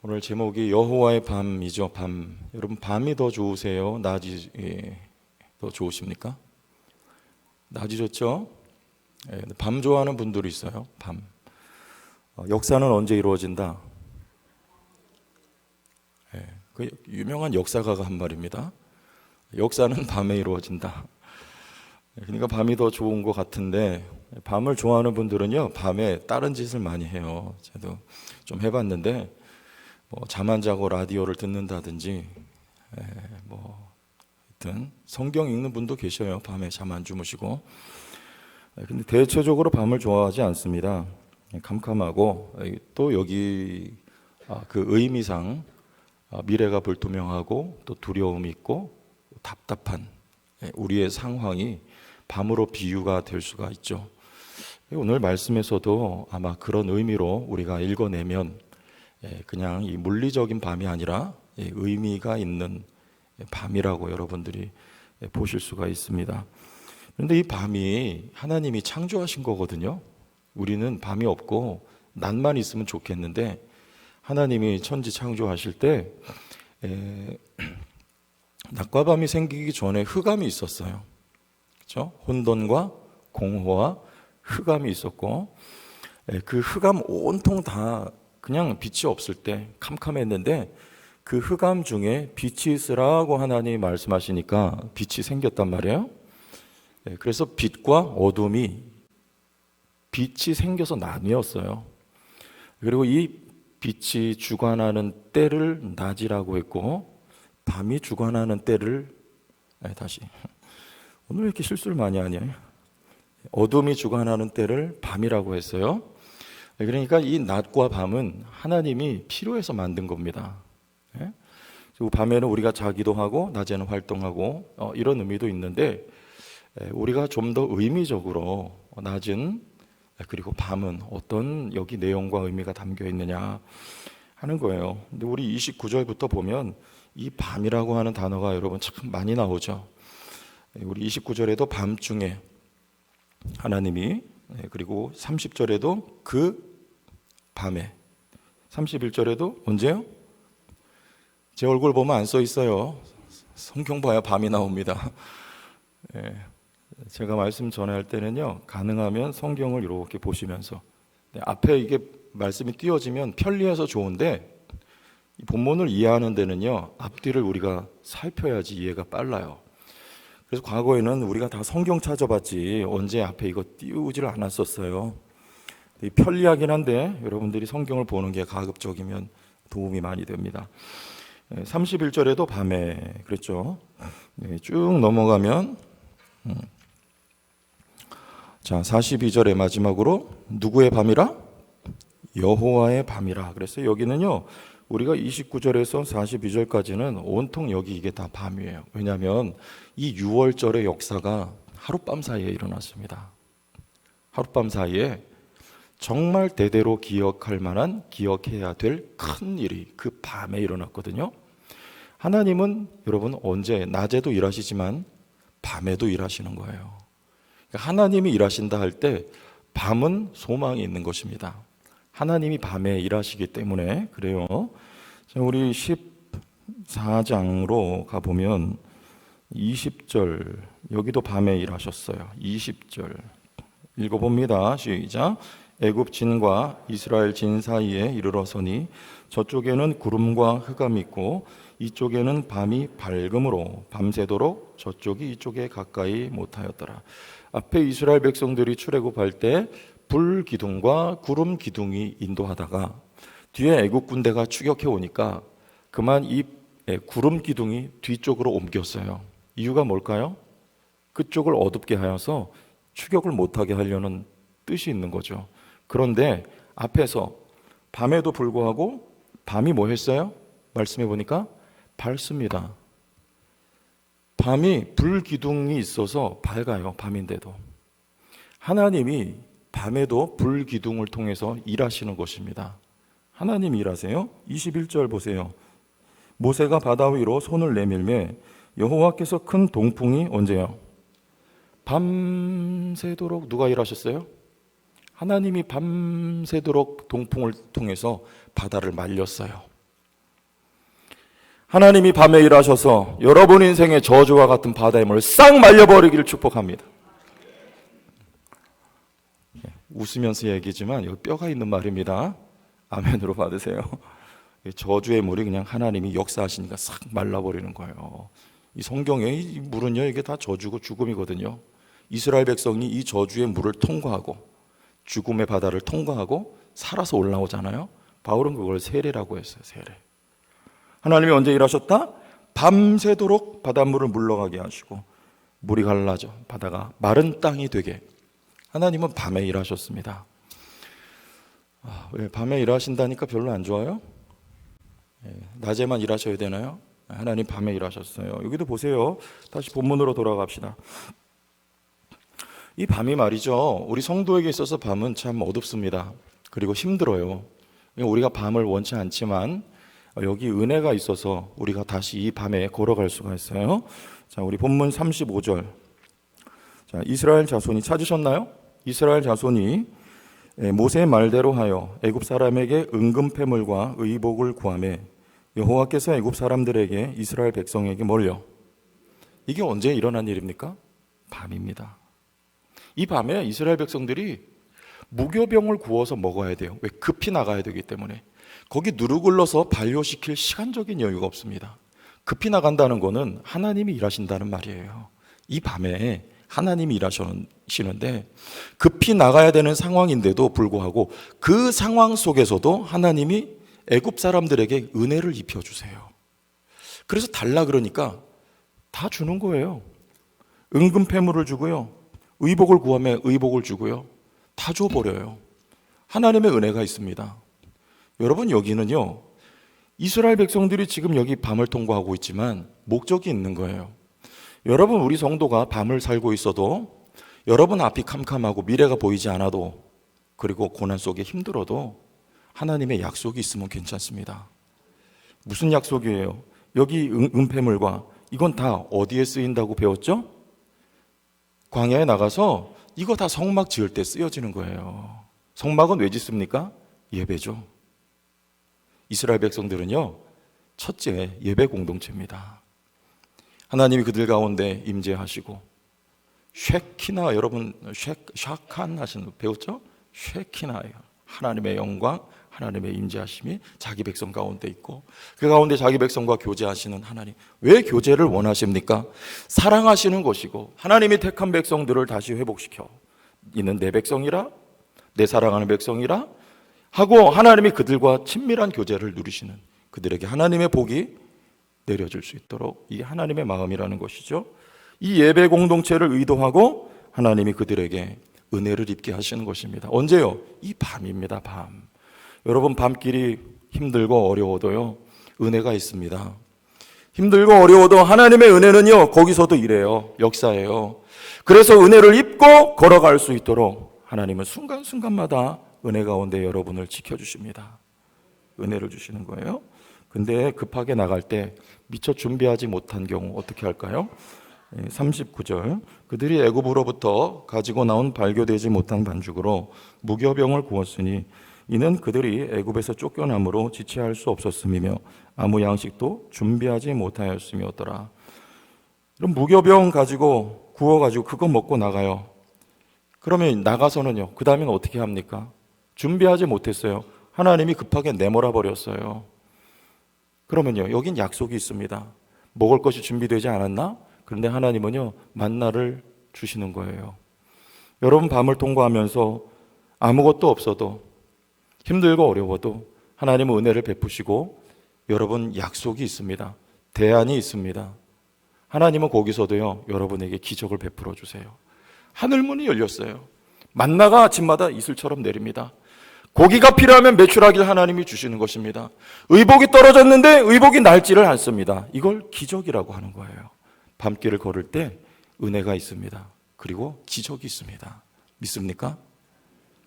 오늘 제목이 여호와의 밤이죠. 밤. 여러분, 밤이 더 좋으세요? 낮이 더 좋으십니까? 낮이 좋죠? 밤 좋아하는 분들이 있어요. 밤. 역사는 언제 이루어진다? 그 유명한 역사가가 한 말입니다. 역사는 밤에 이루어진다. 그러니까 밤이 더 좋은 것 같은데, 밤을 좋아하는 분들은요, 밤에 다른 짓을 많이 해요. 저도 좀 해봤는데, 잠 안 자고 라디오를 듣는다든지, 하여튼 성경 읽는 분도 계셔요. 밤에 잠 안 주무시고. 근데 대체적으로 밤을 좋아하지 않습니다. 캄캄하고, 또 여기 그 의미상 미래가 불투명하고 또 두려움이 있고 답답한 우리의 상황이 밤으로 비유가 될 수가 있죠. 오늘 말씀에서도 아마 그런 의미로 우리가 읽어내면 그냥 이 물리적인 밤이 아니라 의미가 있는 밤이라고 여러분들이 보실 수가 있습니다. 그런데 이 밤이 하나님이 창조하신 거거든요. 우리는 밤이 없고 낮만 있으면 좋겠는데, 하나님이 천지 창조하실 때 낮과 밤이 생기기 전에 흑암이 있었어요. 그렇죠? 혼돈과 공허와 흑암이 있었고, 그 흑암 온통 다 그냥 빛이 없을 때 캄캄했는데, 그 흑암 중에 빛이 있으라고 하나님이 말씀하시니까 빛이 생겼단 말이에요. 그래서 빛과 어둠이 빛이 생겨서 나뉘었어요. 그리고 이 빛이 주관하는 때를 낮이라고 했고, 밤이 주관하는 때를 오늘 왜 이렇게 실수를 많이 하냐? 어둠이 주관하는 때를 밤이라고 했어요. 그러니까 이 낮과 밤은 하나님이 필요해서 만든 겁니다. 그리고 밤에는 우리가 자기도 하고 낮에는 활동하고 이런 의미도 있는데, 우리가 좀 더 의미적으로 낮은 그리고 밤은 어떤 여기 내용과 의미가 담겨 있느냐 하는 거예요. 근데 우리 29절부터 보면 이 밤이라고 하는 단어가 여러분 참 많이 나오죠. 우리 29절에도 밤중에 하나님이, 그리고 30절에도 그 밤에, 31절에도 언제요? 제 얼굴 보면 안 써 있어요. 성경 봐야 밤이 나옵니다. 제가 말씀 전할 때는요, 가능하면 성경을 이렇게 보시면서, 앞에 이게 말씀이 띄어지면 편리해서 좋은데, 이 본문을 이해하는 데는요, 앞뒤를 우리가 살펴야지 이해가 빨라요. 그래서 과거에는 우리가 다 성경 찾아봤지 언제 앞에 이거 띄우지를 않았었어요. 편리하긴 한데 여러분들이 성경을 보는 게 가급적이면 도움이 많이 됩니다. 31절에도 밤에 그랬죠. 쭉 넘어가면 자, 42절의 마지막으로 누구의 밤이라? 여호와의 밤이라. 그래서 여기는요, 우리가 29절에서 42절까지는 온통 여기 이게 다 밤이에요. 왜냐하면 이 6월절의 역사가 하룻밤 사이에 일어났습니다. 하룻밤 사이에 정말 대대로 기억할 만한, 기억해야 될 큰 일이 그 밤에 일어났거든요. 하나님은 여러분 언제, 낮에도 일하시지만 밤에도 일하시는 거예요. 하나님이 일하신다 할 때 밤은 소망이 있는 것입니다. 하나님이 밤에 일하시기 때문에 그래요. 자, 우리 14장으로 가보면 20절, 여기도 밤에 일하셨어요. 20절 읽어봅니다. 시작. 애굽 진과 이스라엘 진 사이에 이르러서니 저쪽에는 구름과 흑암이 있고 이쪽에는 밤이 밝음으로 밤새도록 저쪽이 이쪽에 가까이 못하였더라. 앞에 이스라엘 백성들이 출애굽할 때 불 기둥과 구름 기둥이 인도하다가 뒤에 애국 군대가 추격해 오니까 그만 이 구름 기둥이 뒤쪽으로 옮겼어요. 이유가 뭘까요? 그쪽을 어둡게 하여서 추격을 못하게 하려는 뜻이 있는 거죠. 그런데 앞에서 밤에도 불구하고 밤이 뭐 했어요? 말씀해 보니까 밝습니다. 밤이 불 기둥이 있어서 밝아요. 밤인데도. 하나님이 밤에도 불 기둥을 통해서 일하시는 것입니다. 하나님이 일하세요. 21절 보세요. 모세가 바다 위로 손을 내밀매 여호와께서 큰 동풍이 언제요? 밤새도록 누가 일하셨어요? 하나님이 밤새도록 동풍을 통해서 바다를 말렸어요. 하나님이 밤에 일하셔서 여러분 인생의 저주와 같은 바다의 물을 싹 말려버리기를 축복합니다. 웃으면서 얘기지만 여기 뼈가 있는 말입니다. 아멘으로 받으세요. 저주의 물이 그냥 하나님이 역사하시니까 싹 말라버리는 거예요. 이 성경에 이 물은요, 이게 다 저주고 죽음이거든요. 이스라엘 백성이 이 저주의 물을 통과하고 죽음의 바다를 통과하고 살아서 올라오잖아요. 바울은 그걸 세례라고 했어요. 세례. 하나님이 언제 일하셨다? 밤새도록 바닷물을 물러가게 하시고 물이 갈라져 바다가 마른 땅이 되게 하나님은 밤에 일하셨습니다. 왜 밤에 일하신다니까 별로 안 좋아요? 낮에만 일하셔야 되나요? 하나님 밤에 일하셨어요. 여기도 보세요. 다시 본문으로 돌아갑시다. 이 밤이 말이죠, 우리 성도에게 있어서 밤은 참 어둡습니다. 그리고 힘들어요. 우리가 밤을 원치 않지만 여기 은혜가 있어서 우리가 다시 이 밤에 걸어갈 수가 있어요. 자, 우리 본문 35절. 자, 이스라엘 자손이 찾으셨나요? 이스라엘 자손이 모세의 말대로 하여 애굽 사람에게 은금 패물과 의복을 구하매 여호와께서 애굽 사람들에게 이스라엘 백성에게 몰려. 이게 언제 일어난 일입니까? 밤입니다. 이 밤에 이스라엘 백성들이 무교병을 구워서 먹어야 돼요. 왜? 급히 나가야 되기 때문에. 거기 누르글러서 반려시킬 시간적인 여유가 없습니다. 급히 나간다는 거는 하나님이 일하신다는 말이에요. 이 밤에 하나님이 일하시는데 급히 나가야 되는 상황인데도 불구하고 그 상황 속에서도 하나님이 애굽 사람들에게 은혜를 입혀주세요. 그래서 달라 그러니까 다 주는 거예요. 은금 패물을 주고요, 의복을 구하면 의복을 주고요, 다 줘버려요. 하나님의 은혜가 있습니다. 여러분, 여기는요, 이스라엘 백성들이 지금 여기 밤을 통과하고 있지만 목적이 있는 거예요. 여러분, 우리 성도가 밤을 살고 있어도, 여러분 앞이 캄캄하고 미래가 보이지 않아도, 그리고 고난 속에 힘들어도 하나님의 약속이 있으면 괜찮습니다. 무슨 약속이에요? 여기 은폐물과 이건 다 어디에 쓰인다고 배웠죠? 광야에 나가서 이거 다 성막 지을 때 쓰여지는 거예요. 성막은 왜 짓습니까? 예배죠. 이스라엘 백성들은요, 첫째 예배 공동체입니다. 하나님이 그들 가운데 임재하시고 쉐키나, 여러분 샤칸 하시는 거 배웠죠? 쉐키나예요. 하나님의 영광, 하나님의 임재하심이 자기 백성 가운데 있고 그 가운데 자기 백성과 교제하시는 하나님. 왜 교제를 원하십니까? 사랑하시는 것이고 하나님이 택한 백성들을 다시 회복시켜 이는 내 백성이라, 내 사랑하는 백성이라 하고 하나님이 그들과 친밀한 교제를 누리시는, 그들에게 하나님의 복이 내려줄 수 있도록, 이게 하나님의 마음이라는 것이죠. 이 예배 공동체를 의도하고 하나님이 그들에게 은혜를 입게 하시는 것입니다. 언제요? 이 밤입니다. 밤. 여러분, 밤길이 힘들고 어려워도요, 은혜가 있습니다. 힘들고 어려워도 하나님의 은혜는요, 거기서도 일해요. 역사예요. 그래서 은혜를 입고 걸어갈 수 있도록 하나님은 순간순간마다 은혜 가운데 여러분을 지켜주십니다. 은혜를 주시는 거예요. 근데 급하게 나갈 때 미처 준비하지 못한 경우 어떻게 할까요? 39절. 그들이 애굽으로부터 가지고 나온 발교되지 못한 반죽으로 무교병을 구웠으니 이는 그들이 애굽에서 쫓겨남으로 지체할 수 없었음이며 아무 양식도 준비하지 못하였음이었더라. 그럼 무교병 가지고 구워가지고 그거 먹고 나가요. 그러면 나가서는요, 그 다음에는 어떻게 합니까? 준비하지 못했어요. 하나님이 급하게 내몰아 버렸어요. 그러면요, 여긴 약속이 있습니다. 먹을 것이 준비되지 않았나? 그런데 하나님은요, 만나를 주시는 거예요. 여러분, 밤을 통과하면서 아무것도 없어도, 힘들고 어려워도 하나님은 은혜를 베푸시고 여러분 약속이 있습니다. 대안이 있습니다. 하나님은 거기서도요, 여러분에게 기적을 베풀어 주세요. 하늘문이 열렸어요. 만나가 아침마다 이슬처럼 내립니다. 고기가 필요하면 메추라기를 하나님이 주시는 것입니다. 의복이 떨어졌는데 의복이 날지를 않습니다. 이걸 기적이라고 하는 거예요. 밤길을 걸을 때 은혜가 있습니다. 그리고 기적이 있습니다. 믿습니까?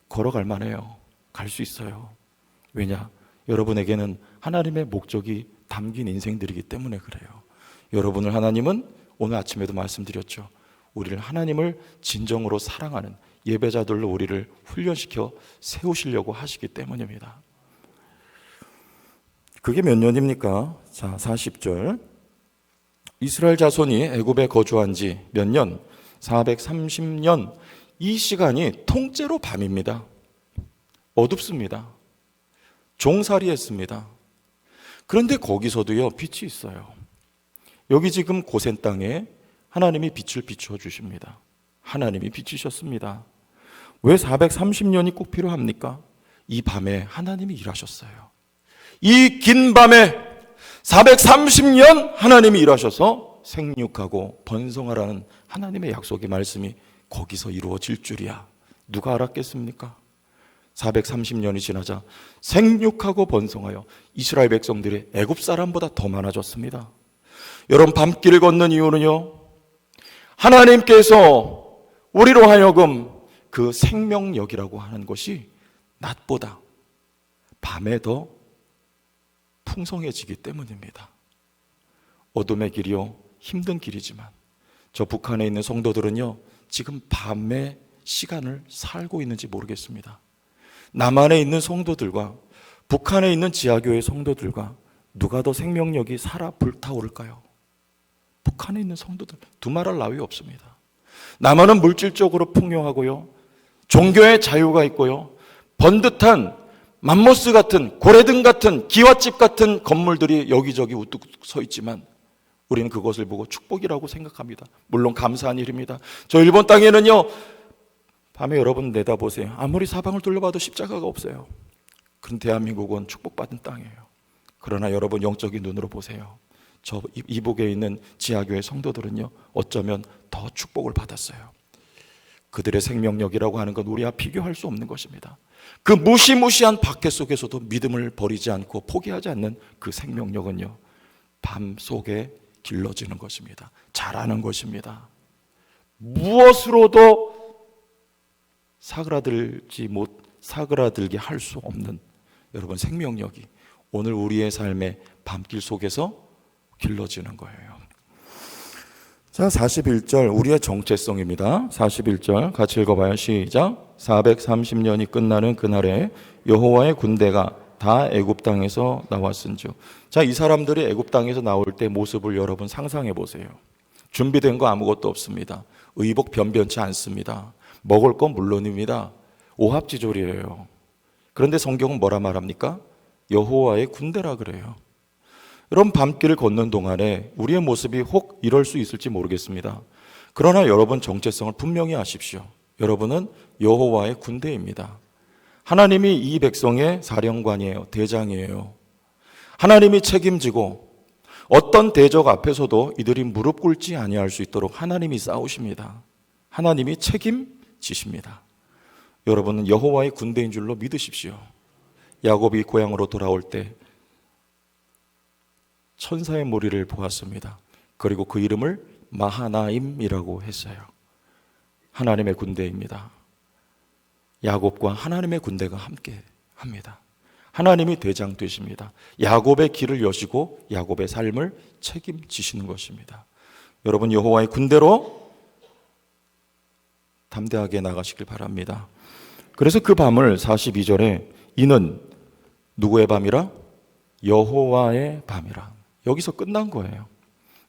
걸어갈 만해요. 갈 수 있어요. 왜냐? 여러분에게는 하나님의 목적이 담긴 인생들이기 때문에 그래요. 여러분을 하나님은 오늘 아침에도 말씀드렸죠. 우리를 하나님을 진정으로 사랑하는 예배자들로 우리를 훈련시켜 세우시려고 하시기 때문입니다. 그게 몇 년입니까? 자, 40절. 이스라엘 자손이 애굽에 거주한 지 몇 년? 430년. 이 시간이 통째로 밤입니다. 어둡습니다. 종살이했습니다. 그런데 거기서도요, 빛이 있어요. 여기 지금 고센 땅에 하나님이 빛을 비추어 주십니다. 하나님이 비추셨습니다. 왜 430년이 꼭 필요합니까? 이 밤에 하나님이 일하셨어요. 이 긴 밤에 430년 하나님이 일하셔서 생육하고 번성하라는 하나님의 약속의 말씀이 거기서 이루어질 줄이야. 누가 알았겠습니까? 430년이 지나자 생육하고 번성하여 이스라엘 백성들이 애굽 사람보다 더 많아졌습니다. 여러분, 밤길을 걷는 이유는요, 하나님께서 우리로 하여금 그 생명력이라고 하는 것이 낮보다 밤에 더 풍성해지기 때문입니다. 어둠의 길이요, 힘든 길이지만 저 북한에 있는 성도들은요, 지금 밤의 시간을 살고 있는지 모르겠습니다. 남한에 있는 성도들과 북한에 있는 지하교회 성도들과 누가 더 생명력이 살아 불타오를까요? 북한에 있는 성도들, 두말할 나위 없습니다. 남한은 물질적으로 풍요하고요, 종교의 자유가 있고요, 번듯한 맘모스 같은, 고래등 같은, 기와집 같은 건물들이 여기저기 우뚝 서 있지만 우리는 그것을 보고 축복이라고 생각합니다. 물론 감사한 일입니다. 저 일본 땅에는요, 밤에 여러분 내다보세요. 아무리 사방을 둘러봐도 십자가가 없어요. 그런 대한민국은 축복받은 땅이에요. 그러나 여러분 영적인 눈으로 보세요. 저 이북에 있는 지하교회 성도들은요, 어쩌면 더 축복을 받았어요. 그들의 생명력이라고 하는 건 우리와 비교할 수 없는 것입니다. 그 무시무시한 박해 속에서도 믿음을 버리지 않고 포기하지 않는 그 생명력은요, 밤 속에 길러지는 것입니다. 자라는 것입니다. 무엇으로도 사그라들게 할 수 없는 여러분 생명력이 오늘 우리의 삶의 밤길 속에서 길러지는 거예요. 자, 41절 우리의 정체성입니다. 41절 같이 읽어봐요. 시작. 430년이 끝나는 그날에 여호와의 군대가 다 애굽 땅에서 나왔은즉. 자, 이 사람들이 애굽 땅에서 나올 때 모습을 여러분 상상해 보세요. 준비된 거 아무것도 없습니다. 의복 변변치 않습니다. 먹을 건 물론입니다. 오합지졸이에요. 그런데 성경은 뭐라 말합니까? 여호와의 군대라 그래요. 여러분, 밤길을 걷는 동안에 우리의 모습이 혹 이럴 수 있을지 모르겠습니다. 그러나 여러분 정체성을 분명히 아십시오. 여러분은 여호와의 군대입니다. 하나님이 이 백성의 사령관이에요. 대장이에요. 하나님이 책임지고 어떤 대적 앞에서도 이들이 무릎 꿇지 아니할 수 있도록 하나님이 싸우십니다. 하나님이 책임지십니다. 여러분은 여호와의 군대인 줄로 믿으십시오. 야곱이 고향으로 돌아올 때 천사의 무리를 보았습니다. 그리고 그 이름을 마하나임이라고 했어요. 하나님의 군대입니다. 야곱과 하나님의 군대가 함께 합니다. 하나님이 대장 되십니다. 야곱의 길을 여시고 야곱의 삶을 책임지시는 것입니다. 여러분, 여호와의 군대로 담대하게 나가시길 바랍니다. 그래서 그 밤을 42절에 이는 누구의 밤이라? 여호와의 밤이라. 여기서 끝난 거예요.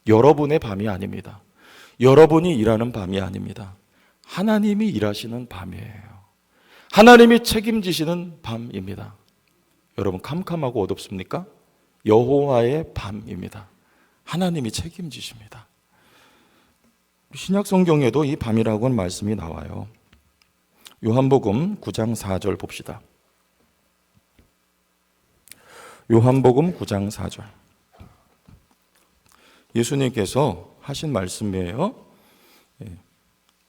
여러분의 밤이 아닙니다. 여러분이 일하는 밤이 아닙니다. 하나님이 일하시는 밤이에요. 하나님이 책임지시는 밤입니다. 여러분, 캄캄하고 어둡습니까? 여호와의 밤입니다. 하나님이 책임지십니다. 신약 성경에도 이 밤이라고 하는 말씀이 나와요. 요한복음 9장 4절 봅시다. 요한복음 9장 4절. 예수님께서 하신 말씀이에요.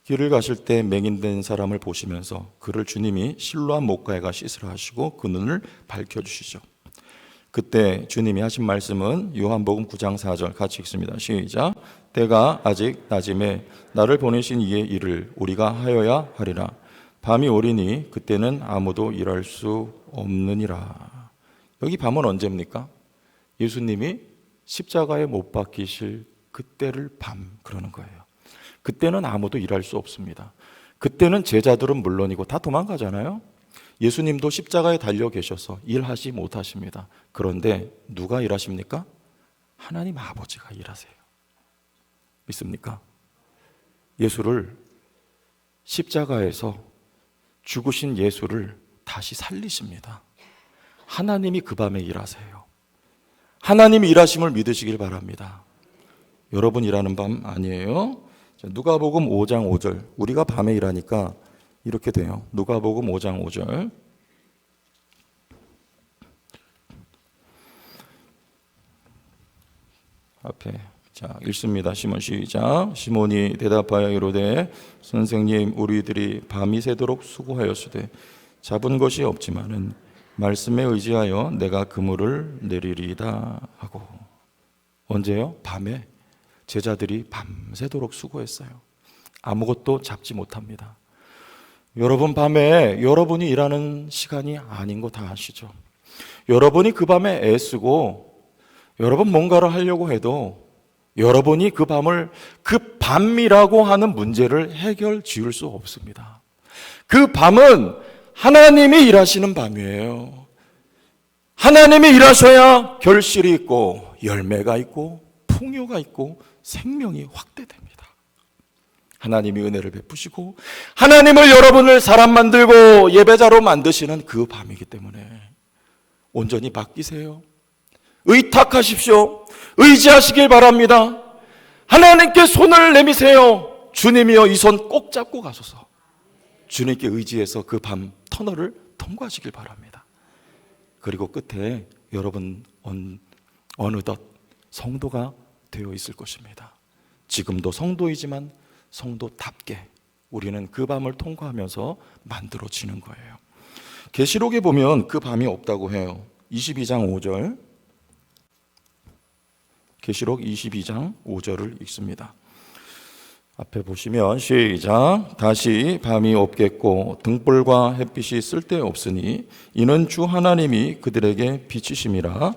길을 가실 때 맹인된 사람을 보시면서 그를 주님이 실로암 못가에 가 씻으라 하시고 그 눈을 밝혀주시죠. 그때 주님이 하신 말씀은 요한복음 9장 4절 같이 읽습니다. 시작. 때가 아직 낮임에 나를 보내신 이의 일을 우리가 하여야 하리라. 밤이 오리니 그때는 아무도 일할 수 없느니라. 여기 밤은 언제입니까? 예수님이 십자가에 못 박히실 그때를 밤 그러는 거예요. 그때는 아무도 일할 수 없습니다. 그때는 제자들은 물론이고 다 도망가잖아요. 예수님도 십자가에 달려 계셔서 일하지 못하십니다. 그런데 누가 일하십니까? 하나님 아버지가 일하세요. 믿습니까? 예수를 십자가에서 죽으신 예수를 다시 살리십니다. 하나님이 그 밤에 일하세요. 하나님이 일하심을 믿으시길 바랍니다. 여러분 일하는 밤 아니에요. 누가복음 5장 5절. 우리가 밤에 일하니까 이렇게 돼요. 누가복음 5장 5절. 앞에 자 읽습니다. 시몬 시작. 시몬이 대답하여 이르되 선생님 우리들이 밤이 새도록 수고하였으되 잡은 것이 없지만은 말씀에 의지하여 내가 그물을 내리리이다 하고. 언제요? 밤에 제자들이 밤새도록 수고했어요. 아무것도 잡지 못합니다. 여러분 밤에 여러분이 일하는 시간이 아닌 거 다 아시죠? 여러분이 그 밤에 애쓰고 여러분 뭔가를 하려고 해도 여러분이 그 밤을 그 밤이라고 하는 문제를 해결 지을 수 없습니다. 그 밤은 하나님이 일하시는 밤이에요. 하나님이 일하셔야 결실이 있고 열매가 있고 풍요가 있고 생명이 확대됩니다. 하나님이 은혜를 베푸시고 하나님을 여러분을 사람 만들고 예배자로 만드시는 그 밤이기 때문에 온전히 맡기세요. 의탁하십시오. 의지하시길 바랍니다. 하나님께 손을 내미세요. 주님이여 이 손 꼭 잡고 가소서. 주님께 의지해서 그 밤 터널을 통과하시길 바랍니다. 그리고 끝에 여러분 어느덧 성도가 되어 있을 것입니다. 지금도 성도이지만 성도답게 우리는 그 밤을 통과하면서 만들어지는 거예요. 계시록에 보면 그 밤이 없다고 해요. 22장 5절. 계시록 22장 5절을 읽습니다. 앞에 보시면 시작. 다시 밤이 없겠고 등불과 햇빛이 쓸데없으니 이는 주 하나님이 그들에게 비치심이라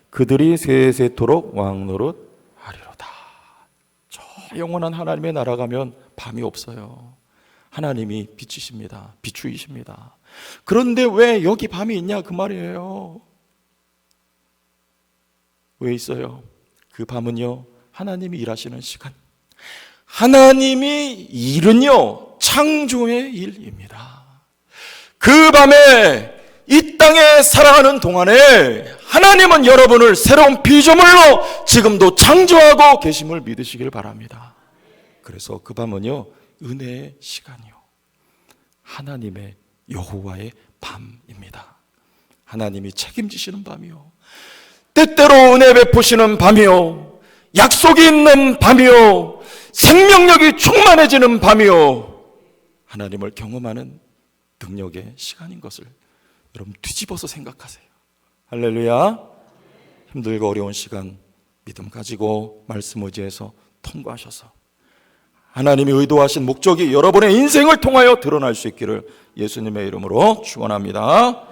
그들이 세세토록 왕노릇 하리로다. 저 영원한 하나님의 나라 가면 밤이 없어요. 하나님이 비치십니다. 비추이십니다. 그런데 왜 여기 밤이 있냐 그 말이에요. 왜 있어요? 그 밤은요 하나님이 일하시는 시간, 하나님이 일은요 창조의 일입니다. 그 밤에 이 땅에 살아가는 동안에 하나님은 여러분을 새로운 피조물로 지금도 창조하고 계심을 믿으시길 바랍니다. 그래서 그 밤은요 은혜의 시간이요 하나님의 여호와의 밤입니다. 하나님이 책임지시는 밤이요 때때로 은혜 베푸시는 밤이요 약속이 있는 밤이요 생명력이 충만해지는 밤이요 하나님을 경험하는 능력의 시간인 것을 여러분 뒤집어서 생각하세요. 할렐루야. 힘들고 어려운 시간 믿음 가지고 말씀 의지해서 통과하셔서 하나님이 의도하신 목적이 여러분의 인생을 통하여 드러날 수 있기를 예수님의 이름으로 축원합니다.